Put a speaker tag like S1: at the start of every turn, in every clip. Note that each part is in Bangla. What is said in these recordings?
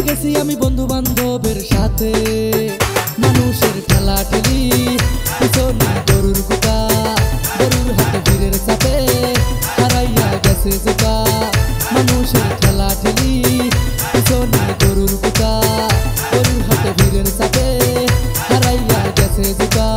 S1: গেছি আমি বন্ধু বান্ধবের সাথে, মানুষের ঠেলা ঠেলি পিছনে গরুর কুটা, গরুর হাতে ভিড়ের চাপে হারাইয়া গেছে জুতা। মানুষের ঠেলা ঠেলি পিছনে গরুর কুটা, গরুর হাতে ভিড়ের চাপে হারাইয়া গেছে জুতা।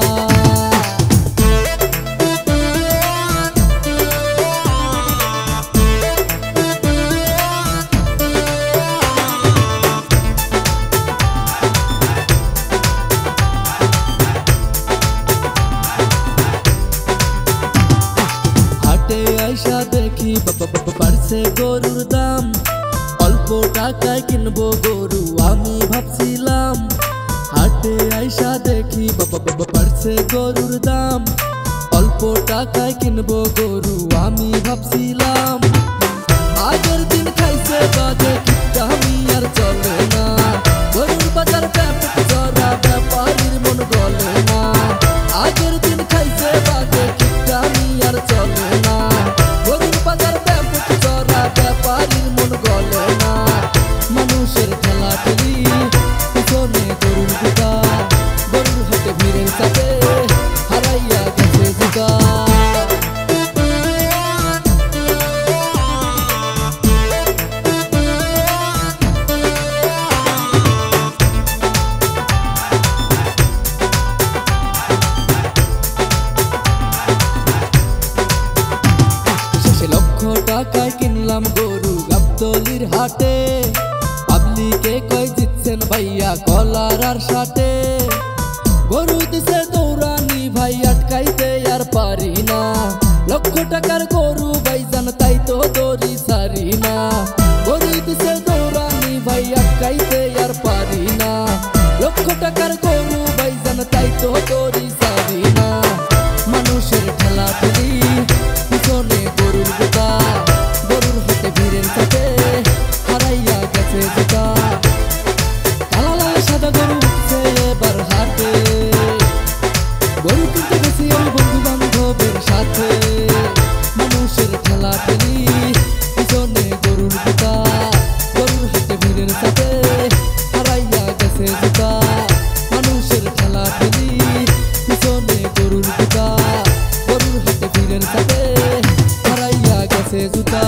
S1: আইসা দেখি বাড়ছে গরুর দাম, অল্প টাকায় কিনবো গরু আমি ভাবছিলাম। হাটে আইসা দেখি বাড়ছে গরুর দাম, অল্প টাকায় কিনবো গরু আমি ভাবছিলাম। আগের দিন খাইছে বাজে কিটা আমি আর চলে না, গরুর বাজার ব্যাপক জরা ব্যাপারীর মন গলে না। আগের দিন খাইছে বাজে কিটা আমি আর চলে না, গরুর বাজার ব্যাপক জরা ব্যাপারীর মন গলে না। মানুষের ঠেলা ঠেলি পিছনে গরুর কুটা, গরুর হাতে ভিড়ের চাপে হারাইয়া গেছে জুতা। টাকায় কিনলাম গরু গাবতলির হাটে, পাবলিকে কয় জিতছেন ভাইয়া কলার আর সাথে। গরু দিছে দৌড়ানি ভাই আটকাইতে আর পারি না, লক্ষ টাকার গরু ভাইজান তাই তো দড়ি সারি না। গরু দিছে দৌড়ানি ভাই আটকাইতে আর পারি না, লক্ষ টাকার গরু ভাইজান তাই তো দড়ি সারি না। মানুষের ঠেলা ঠেলি পিছনে গরুর কুটা, গরুর হাতে ভিড়ের চাপে হারাইয়া গেছে জুতা। কালা লাল সাদা গরু উঠছে এবার হাটে, গরু কিনতে গেছি আমি বন্ধু বান্ধবের সাথে। মানুষের ঠেলা ঠেলি পিছনে গরুর কুটা, গরুর হাতে ভিড়ের চাপে হারাইয়া গেছে জুতা। মানুষের ঠেলা ঠেলি পিছনে গরুর কুটা, গরুর হাতে ভিড়ের চাপে হারাইয়া গেছে জুতা।